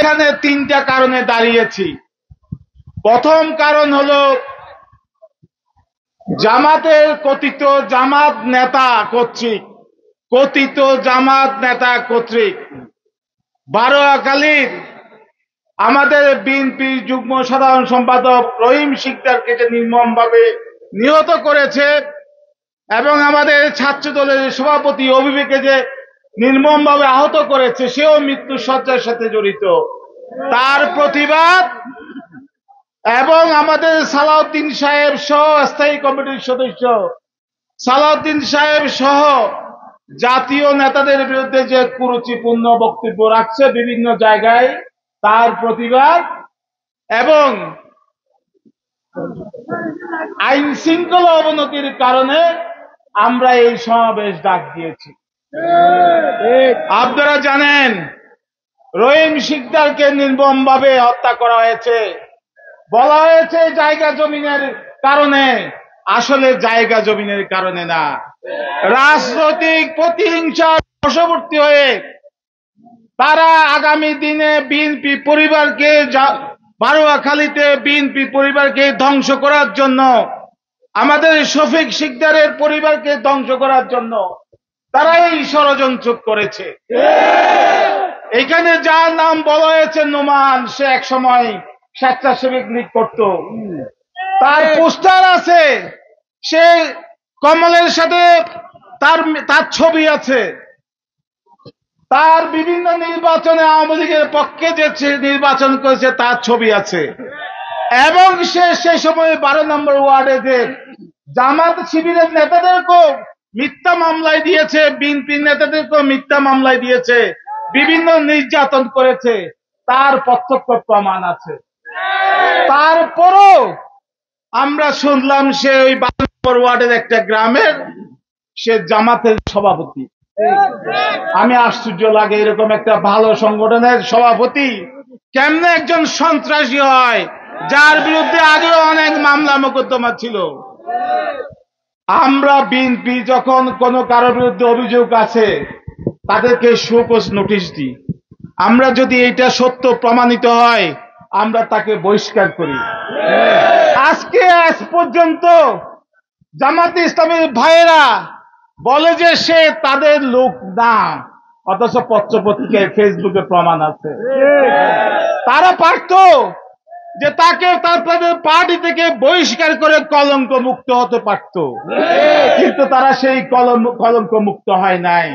এখানে তিনটা কারণে দাঁড়িয়েছি। প্রথম কারণ হলো জামাতের জামাত নেতা কর্তৃক বারোয়াখালীর আমাদের বিএনপি যুগ্ম সাধারণ সম্পাদক রহিম শিকদারকে যে নির্মমভাবে নিহত করেছে এবং আমাদের ছাত্র দলের সভাপতি অভিবেকে যে নির্মমভাবে আহত করেছে, সেও মৃত্যু শয্যার সাথে জড়িত। তার প্রতিবাদ এবং আমাদের সালাউদ্দিন সাহেব সহ স্থায়ী কমিটির সদস্য সালাউদ্দিন সাহেব সহ জাতীয় নেতাদের বিরুদ্ধে যে কুরুচিপূর্ণ বক্তব্য রাখছে বিভিন্ন জায়গায়, তার প্রতিবাদ এবং আইন শৃঙ্খলা অবনতির কারণে আমরা এই সমাবেশ ডাক দিয়েছি। আপনারা জানেন রহিম শিকদারকে নির্মমভাবে হত্যা করা হয়েছে। বলা হয়েছে জায়গা জমিনের কারণে, আসলে জায়গা জমিনের কারণে না, রাজনৈতিক প্রতিহিংসার বশবর্তী হয়ে তারা আগামী দিনে বিএনপি পরিবারকে, বারোয়াখালীতে বিএনপি পরিবারকে ধ্বংস করার জন্য, আমাদের শফিক শিকদারের পরিবারকে ধ্বংস করার জন্য তারা এই ষড়যন্ত্র করেছে। এখানে যার নাম বলা হয়েছে নোমান, সে এক সময় স্বেচ্ছাসেবক লীগ করত, তার পোস্টার আছে, সে কমলের সাথে তার ছবি আছে, তার বিভিন্ন নির্বাচনে আওয়ামী লীগের পক্ষে যে নির্বাচন করেছে তার ছবি আছে, এবং সে সেই সময় 12 নম্বর ওয়ার্ডে যে জামাত শিবিরের নেতাদেরকেও মিথ্যা মামলায় দিয়েছে, বিএনপি নেতাদেরকেও মিথ্যা মামলায় দিয়েছে, বিভিন্ন নির্যাতন করেছে, তার প্রত্যক্ষ প্রমাণ আছে। তারপরও আমরা শুনলাম সে ওই 12 নম্বর ওয়ার্ডের একটা গ্রামের সে জামাতের সভাপতি। আমি আশ্চর্য লাগে, এরকম একটা ভালো সংগঠনের সভাপতি কেমনে একজন সন্ত্রাসী হয়, যার বিরুদ্ধে আগেও অনেক মামলা মোকদ্দমা ছিল। আমরা বিএনপি যখন কোন কারোর বিরুদ্ধে অভিযোগ আছে তাদেরকে শোকজ নোটিশ দিই। আমরা যদি এটা সত্য প্রমাণিত হয় আমরা তাকে বহিষ্কার করি। আজকে আজ পর্যন্ত জামাতে ইসলামের ভাইয়েরা বলে যে সে তাদের লোক না, অথচ পত্রপত্রিকায় ফেসবুকে প্রমাণ আছে। তারা পারত যে তাকে তাদের পার্টি থেকে বহিষ্কার করে কলঙ্ক মুক্ত হতে পারত, কিন্তু তারা সেই কলঙ্ক মুক্ত হয় নাই।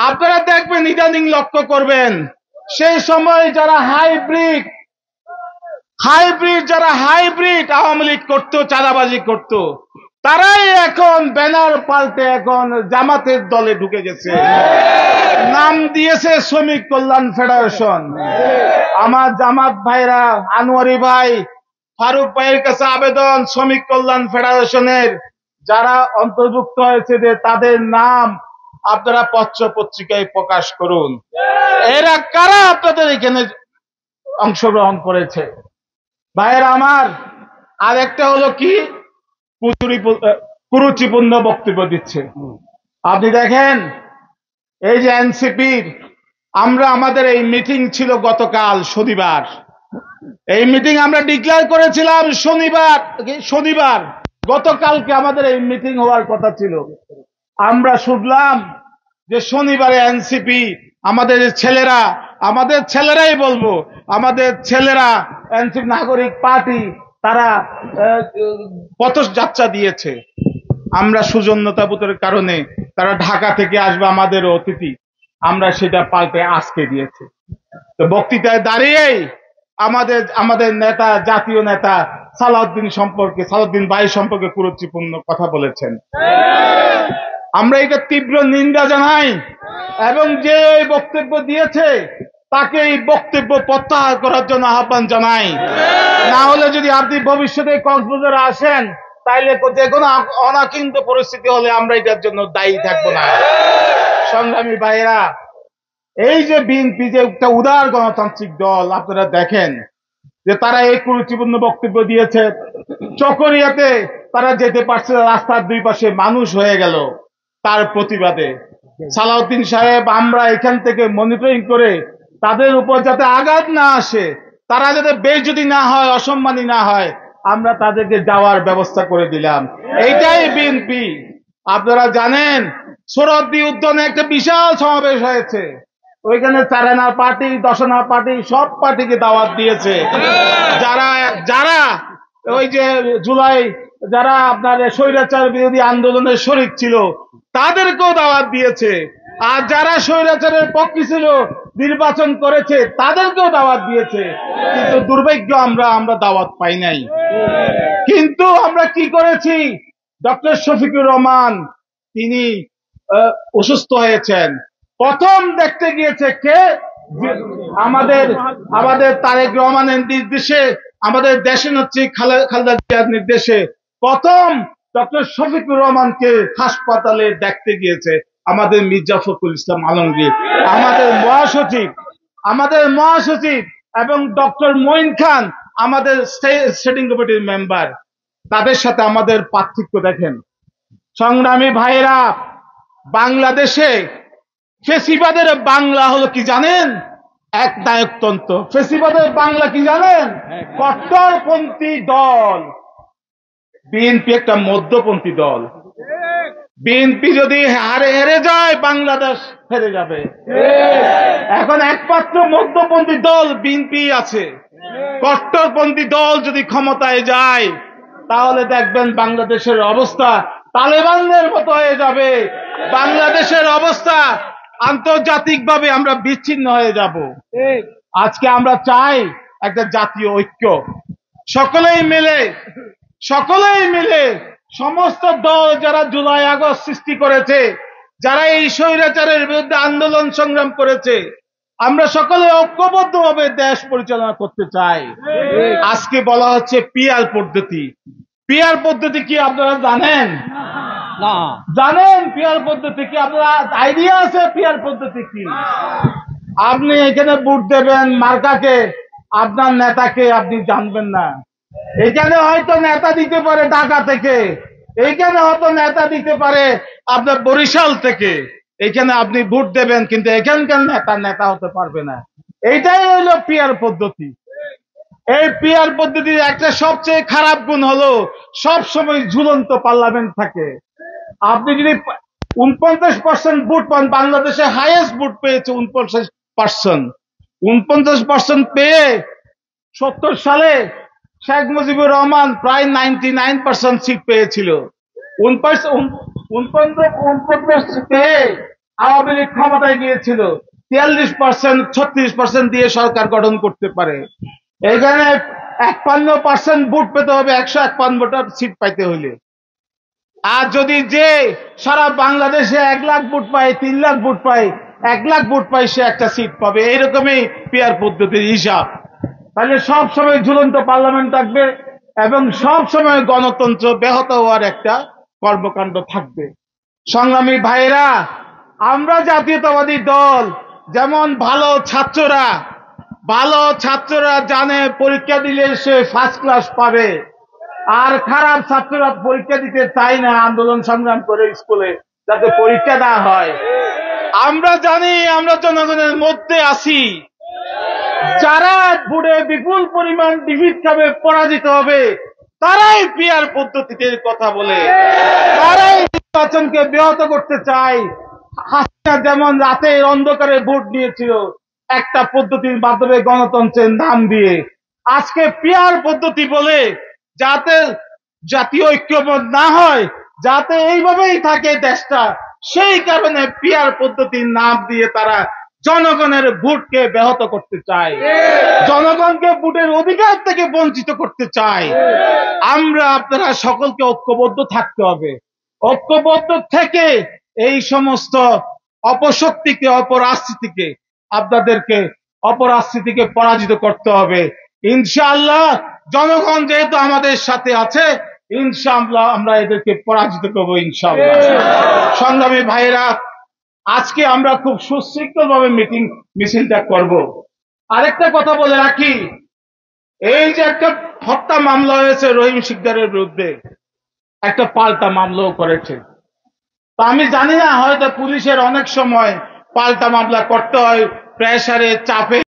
আপনারা দেখবেন, ইদানিং লক্ষ্য করবেন, সেই সময় যারা হাইব্রিড আওয়ামী লীগ করতো, চাঁদাবাজি করতো, তারাই এখন ব্যানার পাল্টে এখন জামাতের দলে ঢুকে গেছে, নাম দিয়েছে শ্রমিক কল্যাণ ফেডারেশন। আমার জামাত ভাইরা, আনোয়ারি ভাই, ফারুক ভাইয়ের কাছে আবেদন, শ্রমিক কল্যাণ ফেডারেশনের যারা অন্তর্ভুক্ত হয়েছে যে তাদের নাম আপনারা পত্র পত্রিকায় প্রকাশ করুন। এরা কারা আপনাদের এখানে অংশগ্রহণ করেছে? ভাইয়েরা আমার, আর একটা হলো কি, কুরুচিপূর্ণ বক্তব্য দিচ্ছে। আপনি দেখেন, এই যে এনসিপির আমাদের এই মিটিং ছিল গতকাল শনিবার, এই মিটিং আমরা ডিক্লেয়ার করেছিলাম শনিবার, গতকালকে আমাদের এই মিটিং হওয়ার কথা ছিল। আমরা শুনলাম যে শনিবারে এনসিপি আমাদের ছেলেরাই বলবো, আমাদের ছেলেরা এনসিপি নাগরিক পার্টি তারা পথযাত্রা দিয়েছে। আমরা সুজন্যতাবোধের কারণে তারা ঢাকা থেকে আসবে আমাদের অতিথি, আমরা সেটা পাল্টে আজকে দিয়েছে। তো বক্তৃতায় দাঁড়িয়েই আমাদের নেতা, জাতীয় নেতা সালাউদ্দিন ভাই সম্পর্কে কুরুচিপূর্ণ কথা বলেছেন। আমরা এটা তীব্র নিন্দা জানাই এবং যে এই বক্তব্য দিয়েছে তাকে এই বক্তব্য প্রত্যাহার করার জন্য আহ্বান জানাই। না হলে যদি আপনি ভবিষ্যতে কক্সবাজারে আসেন, তাইলে যে কোনো অনাকিন্ত পরিস্থিতি হলে আমরা এটার জন্য দায়ী থাকবো না। সংগ্রামী ভাইয়েরা, এই যে বিএনপি যে একটা উদার গণতান্ত্রিক দল, আপনারা দেখেন যে তারা এই কুরুচিপূর্ণ বক্তব্য দিয়েছে। চকরিয়াতে তারা যেতে পারছে না, রাস্তার দুই পাশে মানুষ হয়ে গেল তার প্রতিবাদে। সালাউদ্দিন সাহেব, আমরা এখান থেকে মনিটরিং করে তাদের উপর যাতে আঘাত না আসে, তারা যাতে বেইজ্জতি না হয়, অসম্মানী না হয়, আমরা তাদেরকে যাওয়ার ব্যবস্থা করে দিলাম। এইটাই বিএনপি। আপনারা জানেন সোহরাওয়ার্দী উদ্যানে একটা বিশাল সমাবেশ হয়েছে, ওইখানে 4 আনা পার্টি, 10 আনা পার্টি, সব পার্টিকে দাওয়াত দিয়েছে। যারা যারা ওই যে জুলাই যারা আপনার স্বৈরাচার বিরোধী আন্দোলনের শরীক ছিল তাদেরকেও দাওয়াত দিয়েছে, আর যারা স্বৈরাচারের পক্ষে ছিল, নির্বাচন করেছে, তাদেরকেও দাওয়াত দিয়েছে। কিন্তু দুর্ভাগ্য আমরা দাওয়াত পাই নাই। কিন্তু আমরা কি করেছি, ডক্টর শফিকুর রহমান তিনি অসুস্থ হয়েছেন, প্রথম দেখতে গিয়েছে কে? আমাদের তারেক রহমানের নির্দেশে, আমাদের দেশনেত্রী খালেদা জিয়ার নির্দেশে প্রথম ডক্টর শফিকুর রহমানকে হাসপাতালে দেখতে গিয়েছে আমাদের মির্জা ফখরুল ইসলাম আলমগীর, আমাদের মহাসচিব এবং ডক্টর মঈন খান আমাদের স্টেটিং কমিটির মেম্বার। তাদের সাথে আমাদের পার্থক্য দেখেন। সংগ্রামী ভাইরা, বাংলাদেশে ফেসিবাদের বাংলা হলো কি জানেন? একনায়কতন্ত্র। ফেসিবাদের বাংলা কি জানেন? কট্টরপন্থী দল। বিএনপি একটা মধ্যপন্থী দল। বিএনপি যদি হেরে যায়, বাংলাদেশ হেরে যাবে। এখন একমাত্র মধ্যপন্থী দল বিএনপি আছে। কট্টরপন্থী দল যদি ক্ষমতায় যায়, তাহলে দেখবেন বাংলাদেশের অবস্থা তালেবানদের মতো হয়ে যাবে। বাংলাদেশের অবস্থা আন্তর্জাতিকভাবে আমরা বিচ্ছিন্ন হয়ে যাব। আজকে আমরা চাই একটা জাতীয় ঐক্য, সকলেই মিলে সমস্ত দল যারা জুলাই আগস্ট সৃষ্টি করেছে, যারা এই স্বৈরাচারের বিরুদ্ধে আন্দোলন সংগ্রাম করেছে, আমরা সকলে ঐক্যবদ্ধভাবে দেশ পরিচালনা করতে চাই। আজকে বলা হচ্ছে পিআর পদ্ধতি। পিআর পদ্ধতি কি আপনারা জানেন? জানেন পিআর পদ্ধতি কি? আপনারা আইডিয়া আছে পিআর পদ্ধতি কি? আপনি এখানে ভোট দেবেন মার্কাকে, আপনার নেতাকে আপনি জানবেন না। এখানে হয়তো নেতা দিতে পারে ঢাকা থেকে, এইখানে হয়তো নেতা দিতে পারে আপনার বরিশাল থেকে। এখানে আপনি ভোট দেবেন, কিন্তু এখানকার নেতা হতে পারবে না। এইটাই হলো পিআর পদ্ধতি। এই পিআর পদ্ধতির একটা সবচেয়ে খারাপ গুণ হলো সব সময় ঝুলন্ত পার্লামেন্ট থাকে। আপনি যদি 49% ভোট পান, বাংলাদেশে হাইয়েস্ট ভোট পেয়েছে 49%। 49% পেয়ে 70 সালে শেখ মুজিবুর রহমান প্রায় 99% সিট পেয়েছিল। 49% পেয়ে আওয়ামী লীগ ক্ষমতায় গিয়েছিল, 43%, 36% দিয়ে সরকার গঠন করতে পারে। এখানে 51% ভোট পেতে হবে 151টা সিট পাইতে হলে। আর যদি যে সারা বাংলাদেশে 1 লাখ ভোট পায়, 3 লাখ ভোট পায়, 1 লাখ ভোট পায়, সে একটা সিট পাবে। এইরকমই পিআর পদ্ধতির হিসাব। তাহলে সব সময় ঝুলন্ত পার্লামেন্ট থাকবে এবং সব সময় গণতন্ত্র ব্যাহত হওয়ার একটা কর্মকাণ্ড থাকবে। সংগ্রামী ভাইরা, আমরা জাতীয়তাবাদী দল, যেমন ভালো ছাত্ররা জানে পরীক্ষা দিলে সে ফার্স্ট ক্লাস পাবে, আর খারাপ ছাত্ররা পরীক্ষা দিতে চায় না, আন্দোলন সংগ্রাম করে স্কুলে যাতে পরীক্ষা দেওয়া হয়। আমরা জানি আমরা জনগণের মধ্যে আছি, যারা ভোটে বিপুল পরিমাণ ডিফিট খাবে, পরাজিত হবে, তারাই পিআর পদ্ধতিতে কথা বলে, তারাই নির্বাচনকে ব্যাহত করতে চায়। হাসিনা যেমন রাতের অন্ধকারে ভোট নিয়েছিল একটা পদ্ধতির মাধ্যমে গণতন্ত্রের নাম দিয়ে, আজকে পিআর পদ্ধতি বলে যাতে জাতীয় ঐক্যমত না হয়, যাতে এইভাবেই থাকে দেশটা, সেই কারণে পিআর পদ্ধতির নাম দিয়ে তারা জনগণের ভোটকে ব্যাহত করতে চায়, জনগণকে ভোটের অধিকার থেকে বঞ্চিত করতে চায়। আমরা আপনারা সকলকে ঐক্যবদ্ধ থাকতে হবে। ঐক্যবদ্ধ থেকে এই সমস্ত অপশক্তিকে, অপরাজনীতিকে পরাজিত করতে হবে। ইনশাআল্লাহ জনগণ যেহেতু আমাদের সাথে আছে, ইনশাআল্লাহ আমরা এদেরকে পরাজিত করবো ইনশাআল্লাহ। সংগ্রামী ভাইরা, আজকে আমরা খুব সুশৃঙ্খল ভাবে মিছিলটা করব। আরেকটা কথা বলে রাখি, এই যে একটা হত্যা মামলা হয়েছে রহিম শিকদারের বিরুদ্ধে, একটা পাল্টা মামলাও করেছে। তা আমি জানি না, হয়তো পুলিশের অনেক সময় পাল্টা মামলা করতে হয় প্রেসারে চাপে